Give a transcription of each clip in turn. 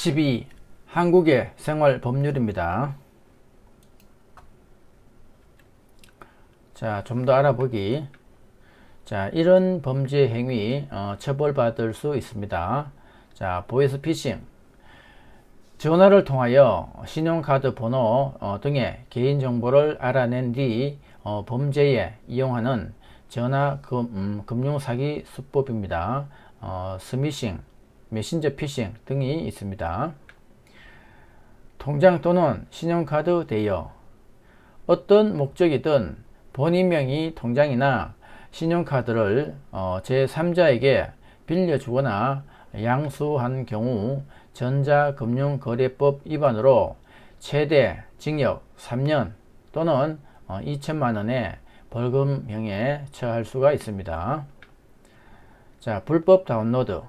12. 한국의 생활 법률입니다. 자, 좀 더 알아보기. 자, 이런 범죄 행위 처벌받을 수 있습니다. 자, 보이스피싱. 전화를 통하여 신용카드 번호 등의 개인정보를 알아낸 뒤 범죄에 이용하는 전화 금융사기 수법입니다. 스미싱, 메신저 피싱 등이 있습니다. 통장 또는 신용카드 대여. 어떤 목적이든 본인 명의 통장이나 신용카드를 제3자에게 빌려주거나 양수한 경우 전자금융거래법 위반으로 최대 징역 3년 또는 2천만원의 벌금형에 처할 수가 있습니다. 자, 불법 다운로드.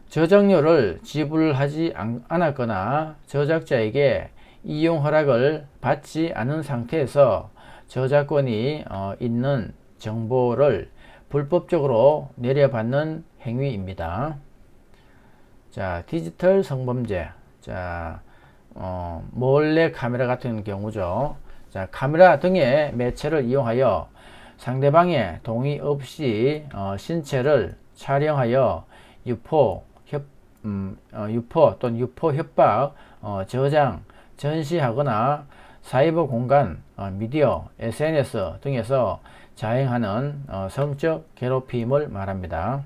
저작료를 지불하지 않았거나 저작자에게 이용 허락을 받지 않은 상태에서 저작권이 있는 정보를 불법적으로 내려받는 행위입니다. 자, 디지털 성범죄. 자, 몰래 카메라 같은 경우죠. 자, 카메라 등의 매체를 이용하여 상대방의 동의 없이 신체를 촬영하여 유포 또는 유포 협박, 저장, 전시하거나 사이버 공간, 미디어, SNS 등에서 자행하는 성적 괴롭힘을 말합니다.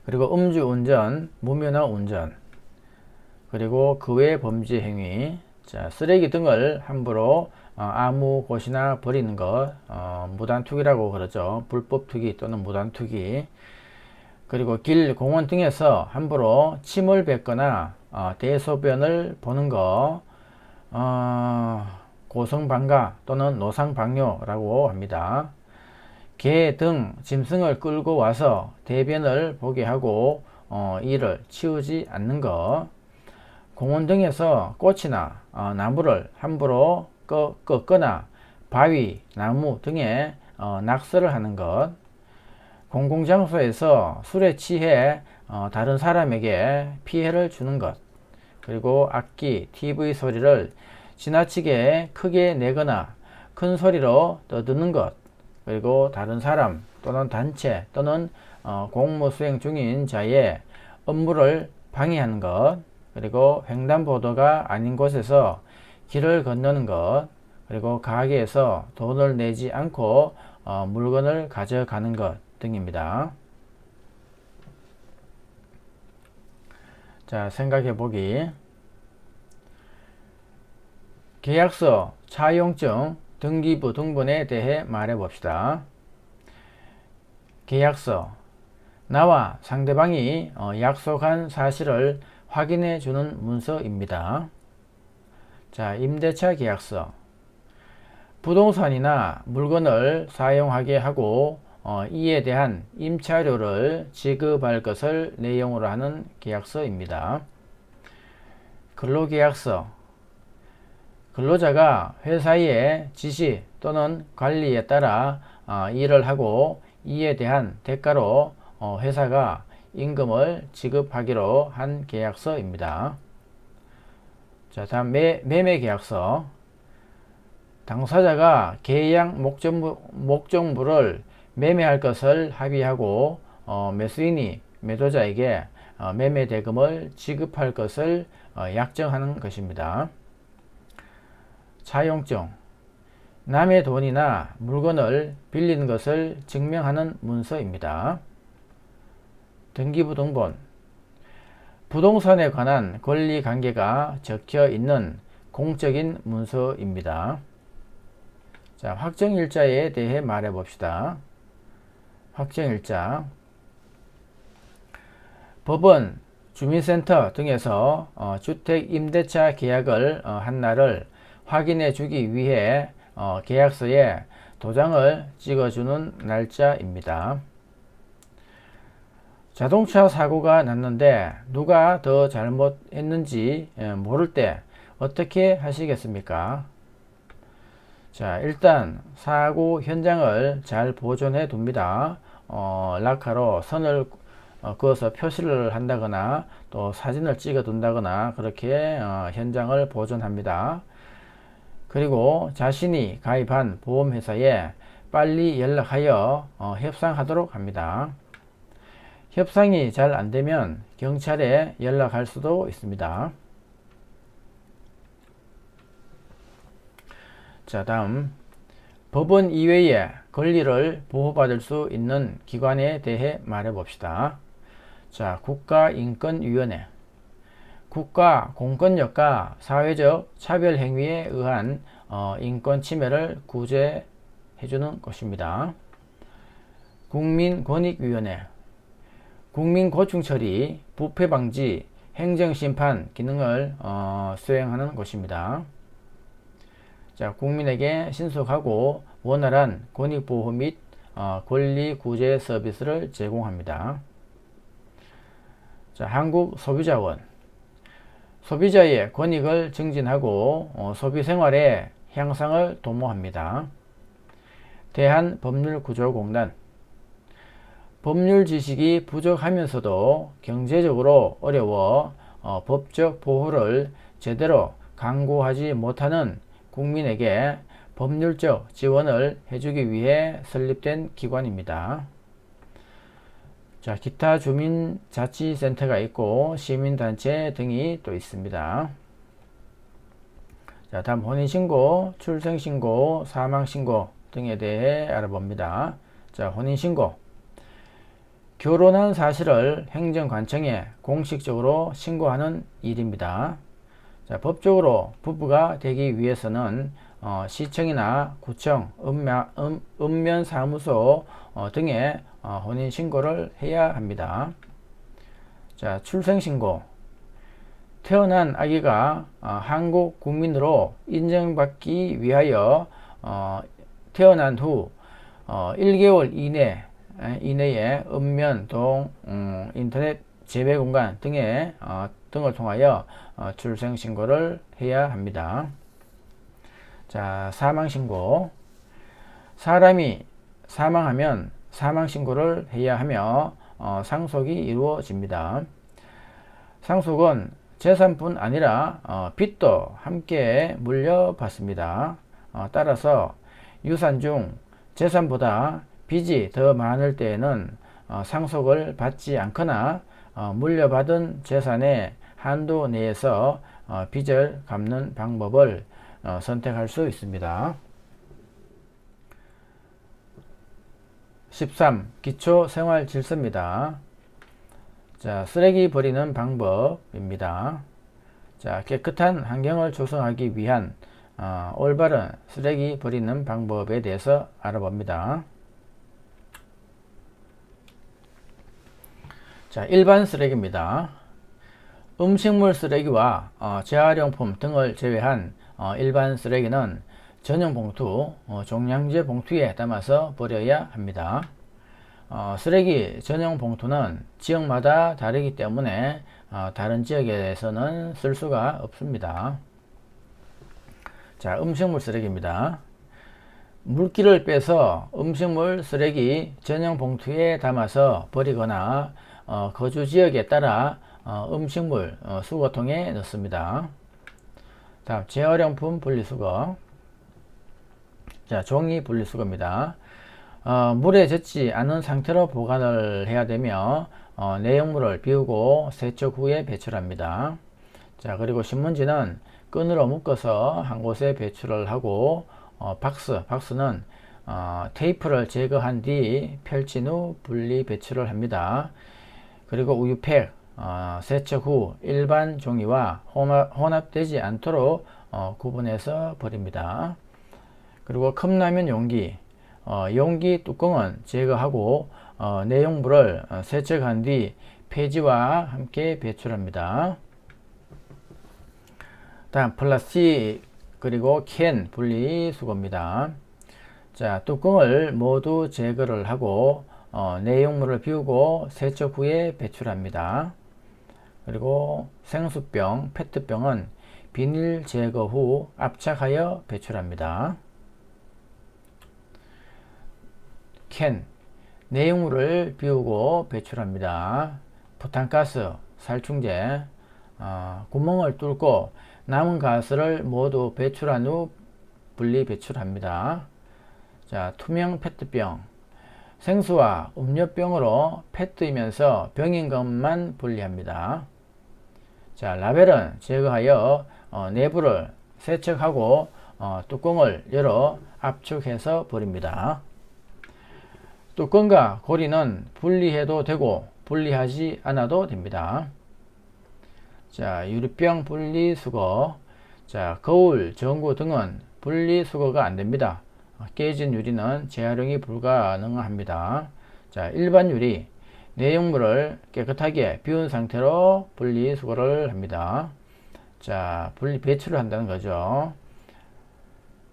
그리고 음주운전, 무면허 운전, 그리고 그 외 범죄 행위. 자, 쓰레기 등을 함부로 아무 곳이나 버리는 것, 무단투기라고 그러죠. 불법 투기 또는 무단투기. 그리고 길, 공원 등에서 함부로 침을 뱉거나 대소변을 보는 것, 고성방가 또는 노상방뇨라고 합니다. 개 등 짐승을 끌고 와서 대변을 보게 하고 이를 치우지 않는 것, 공원 등에서 꽃이나 나무를 함부로 꺾거나 바위, 나무 등에 낙서를 하는 것, 공공장소에서 술에 취해 다른 사람에게 피해를 주는 것, 그리고 악기, TV 소리를 지나치게 크게 내거나 큰 소리로 떠드는 것, 그리고 다른 사람 또는 단체 또는 공무 수행 중인 자의 업무를 방해하는 것, 그리고 횡단보도가 아닌 곳에서 길을 건너는 것, 그리고 가게에서 돈을 내지 않고 물건을 가져가는 것 등입니다. 자, 생각해 보기. 계약서, 차용증, 등기부 등본에 대해 말해 봅시다. 계약서. 나와 상대방이 약속한 사실을 확인해 주는 문서입니다. 자, 임대차 계약서. 부동산이나 물건을 사용하게 하고 이에 대한 임차료를 지급할 것을 내용으로 하는 계약서입니다. 근로계약서. 근로자가 회사의 지시 또는 관리에 따라 일을 하고 이에 대한 대가로 회사가 임금을 지급하기로 한 계약서입니다. 자, 다음 매매계약서. 당사자가 계약 목적물을 매매할 것을 합의하고 매수인이 매도자에게 매매 대금을 지급할 것을 약정하는 것입니다. 차용증. 남의 돈이나 물건을 빌리는 것을 증명하는 문서입니다. 등기부 등본. 부동산에 관한 권리관계가 적혀 있는 공적인 문서입니다. 자, 확정일자에 대해 말해 봅시다. 확정일자. 법원, 주민센터 등에서 주택 임대차 계약을 한 날을 확인해 주기 위해 계약서에 도장을 찍어주는 날짜입니다. 자동차 사고가 났는데 누가 더 잘못했는지 모를 때 어떻게 하시겠습니까? 자, 일단 사고 현장을 잘 보존해 둡니다. 락카로 선을 그어서 표시를 한다거나 또 사진을 찍어 둔다거나 그렇게 현장을 보존합니다. 그리고 자신이 가입한 보험회사에 빨리 연락하여 협상하도록 합니다. 협상이 잘 안되면 경찰에 연락할 수도 있습니다. 자, 다음 법원 이외에 권리를 보호받을 수 있는 기관에 대해 말해 봅시다. 자, 국가인권위원회. 국가 공권력과 사회적 차별 행위에 의한 인권 침해를 구제해주는 것입니다. 국민권익위원회. 국민고충 처리, 부패 방지, 행정심판 기능을 수행하는 것입니다. 자, 국민에게 신속하고 원활한 권익보호 및 권리구제 서비스를 제공합니다. 자, 한국소비자원. 소비자의 권익을 증진하고 소비생활의 향상을 도모합니다. 대한법률구조공단. 법률 지식이 부족하면서도 경제적으로 어려워 법적 보호를 제대로 강구하지 못하는 국민에게 법률적 지원을 해주기 위해 설립된 기관입니다. 자, 기타 주민자치센터가 있고 시민단체 등이 또 있습니다. 자, 다음 혼인신고, 출생신고, 사망신고 등에 대해 알아봅니다. 자, 혼인신고. 결혼한 사실을 행정관청에 공식적으로 신고하는 일입니다. 자, 법적으로 부부가 되기 위해서는 시청이나 구청, 읍면사무소 등에 혼인신고를 해야 합니다. 자, 출생신고. 태어난 아기가 한국 국민으로 인정받기 위하여 태어난 후 1개월 이내에 읍면, 동, 인터넷 재배공간 등을 통하여 출생신고를 해야 합니다. 자, 사망신고. 사람이 사망하면 사망신고를 해야 하며 상속이 이루어집니다. 상속은 재산뿐 아니라 빚도 함께 물려받습니다. 따라서 유산 중 재산보다 빚이 더 많을 때에는 상속을 받지 않거나 물려받은 재산의 한도 내에서 빚을 갚는 방법을 선택할 수 있습니다. 13. 기초생활질서입니다. 자, 쓰레기 버리는 방법입니다. 자, 깨끗한 환경을 조성하기 위한 올바른 쓰레기 버리는 방법에 대해서 알아봅니다. 자, 일반 쓰레기입니다. 음식물 쓰레기와 재활용품 등을 제외한 일반 쓰레기는 전용 봉투, 종량제 봉투에 담아서 버려야 합니다. 쓰레기 전용 봉투는 지역마다 다르기 때문에 다른 지역에서는 쓸 수가 없습니다. 자, 음식물 쓰레기입니다. 물기를 빼서 음식물 쓰레기 전용 봉투에 담아서 버리거나 거주 지역에 따라 음식물 수거통에 넣습니다. 다음 재활용품 분리수거. 자, 종이 분리수거입니다. 물에 젖지 않은 상태로 보관을 해야 되며 내용물을 비우고 세척 후에 배출합니다. 자, 그리고 신문지는 끈으로 묶어서 한 곳에 배출을 하고 박스는 테이프를 제거한 뒤 펼친 후 분리 배출을 합니다. 그리고 우유팩 세척 후 일반 종이와 혼합되지 않도록 구분해서 버립니다. 그리고 컵라면 용기, 용기 뚜껑은 제거하고 내용물을 세척한 뒤 폐지와 함께 배출합니다. 다음 플라스틱 그리고 캔 분리수거입니다. 자, 뚜껑을 모두 제거를 하고 내용물을 비우고 세척 후에 배출합니다. 그리고 생수병, 페트병은 비닐 제거 후 압착하여 배출합니다. 캔, 내용물을 비우고 배출합니다. 부탄가스, 살충제, 구멍을 뚫고 남은 가스를 모두 배출한 후 분리 배출합니다. 자, 투명 페트병. 생수와 음료병으로 페트이면서 병인 것만 분리합니다. 자, 라벨은 제거하여 내부를 세척하고 뚜껑을 열어 압축해서 버립니다. 뚜껑과 고리는 분리해도 되고 분리하지 않아도 됩니다. 자, 유리병 분리수거. 자, 거울, 전구 등은 분리수거가 안됩니다. 깨진 유리는 재활용이 불가능합니다. 자, 일반 유리, 내용물을 깨끗하게 비운 상태로 분리수거를 합니다. 자, 분리 배출을 한다는 거죠.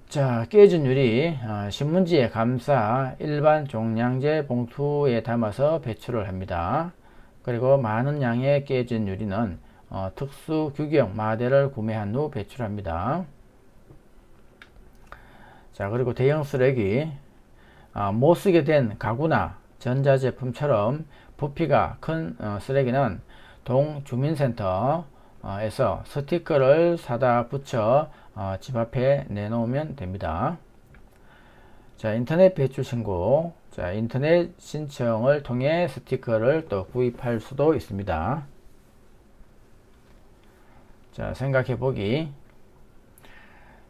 자, 깨진 유리, 신문지에 감싸 일반 종량제 봉투에 담아서 배출을 합니다. 그리고 많은 양의 깨진 유리는 특수 규격 마대를 구매한 후 배출합니다. 자, 그리고 대형 쓰레기, 못 쓰게 된 가구나 전자제품처럼 부피가 큰 쓰레기는 동주민센터에서 스티커를 사다 붙여 집 앞에 내놓으면 됩니다. 자, 인터넷 배출 신고. 자, 인터넷 신청을 통해 스티커를 또 구입할 수도 있습니다. 자, 생각해 보기.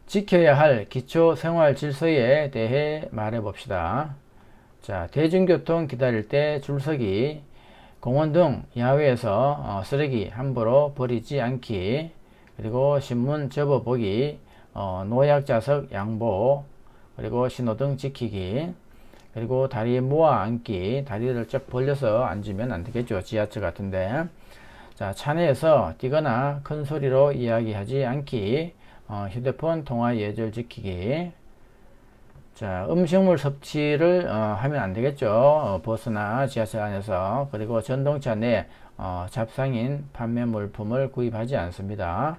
지켜야 할 기초 생활 질서에 대해 말해 봅시다. 자, 대중교통 기다릴 때 줄서기, 공원 등 야외에서 쓰레기 함부로 버리지 않기, 그리고 신문 접어보기, 노약자석 양보, 그리고 신호등 지키기, 그리고 다리 모아 앉기, 다리를 쭉 벌려서 앉으면 안 되겠죠. 지하철 같은데. 자, 차 내에서 뛰거나 큰 소리로 이야기하지 않기, 휴대폰 통화 예절 지키기. 자, 음식물 섭취를 하면 안 되겠죠. 버스나 지하철 안에서. 그리고 전동차 내 잡상인 판매 물품을 구입하지 않습니다.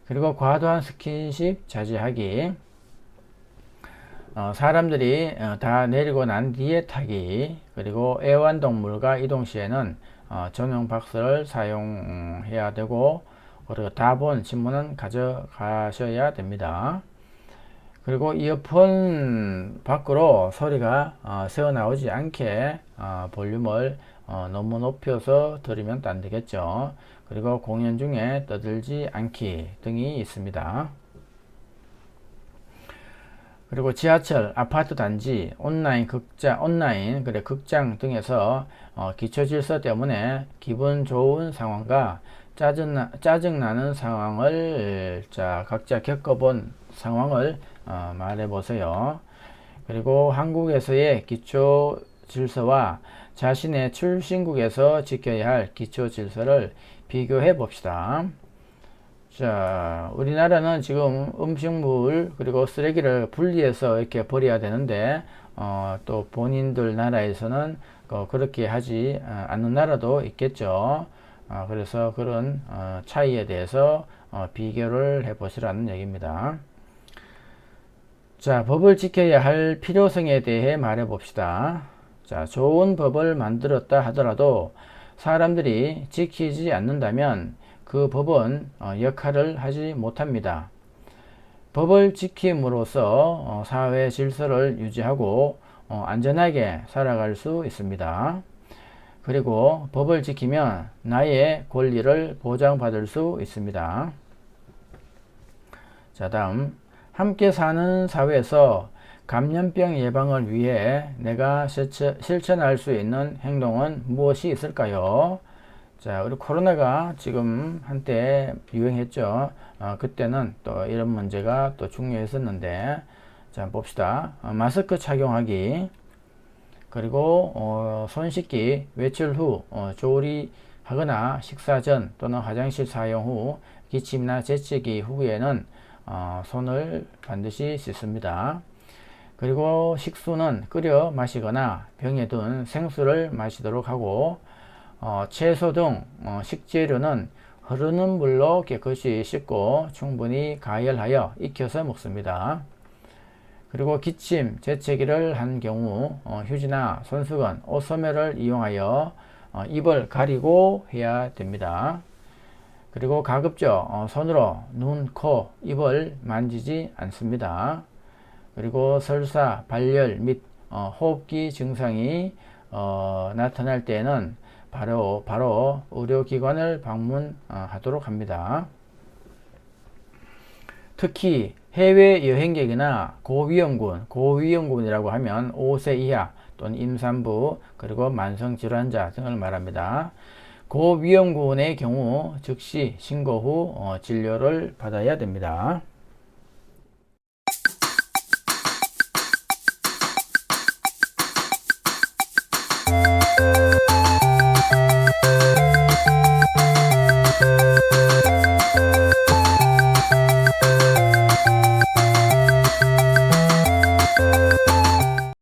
그리고 과도한 스킨십 자제하기. 사람들이 다 내리고 난 뒤에 타기. 그리고 애완동물과 이동 시에는 전용 박스를 사용해야 되고, 그리고 다본 신문은 가져가셔야 됩니다. 그리고 이어폰 밖으로 소리가 새어나오지 않게 볼륨을 너무 높여서 들으면 안 되겠죠. 그리고 공연 중에 떠들지 않기 등이 있습니다. 그리고 지하철, 아파트 단지, 극장 등에서 기초 질서 때문에 기분 좋은 상황과 짜증나는 상황을 각자 겪어본 상황을 말해 보세요. 그리고 한국에서의 기초 질서와 자신의 출신국에서 지켜야 할 기초 질서를 비교해 봅시다. 자, 우리나라는 지금 음식물 그리고 쓰레기를 분리해서 이렇게 버려야 되는데 또 본인들 나라에서는 그렇게 하지 않는 나라도 있겠죠. 그래서 그런 차이에 대해서 비교를 해 보시라는 얘기입니다. 자, 법을 지켜야 할 필요성에 대해 말해 봅시다. 자, 좋은 법을 만들었다 하더라도 사람들이 지키지 않는다면 그 법은 역할을 하지 못합니다. 법을 지킴으로써 사회 질서를 유지하고 안전하게 살아갈 수 있습니다. 그리고 법을 지키면 나의 권리를 보장받을 수 있습니다. 자, 다음 함께 사는 사회에서 감염병 예방을 위해 내가 실천할 수 있는 행동은 무엇이 있을까요? 자, 우리 코로나가 지금 한때 유행했죠. 그때는 또 이런 문제가 또 중요했었는데, 자, 봅시다. 마스크 착용하기, 그리고 손 씻기, 외출 후 조리하거나 식사 전 또는 화장실 사용 후 기침이나 재채기 후에는 손을 반드시 씻습니다. 그리고 식수는 끓여 마시거나 병에 든 생수를 마시도록 하고, 채소 등 식재료는 흐르는 물로 깨끗이 씻고 충분히 가열하여 익혀서 먹습니다. 그리고 기침, 재채기를 한 경우 휴지나 손수건, 옷소매를 이용하여 입을 가리고 해야 됩니다. 그리고 가급적 손으로 눈, 코, 입을 만지지 않습니다. 그리고 설사, 발열 및 호흡기 증상이 나타날 때에는 바로 의료기관을 방문하도록 합니다. 특히 해외 여행객이나 고위험군이라고 하면 5세 이하 또는 임산부 그리고 만성질환자 등을 말합니다. 고위험군의 경우 즉시 신고 후 진료를 받아야 됩니다.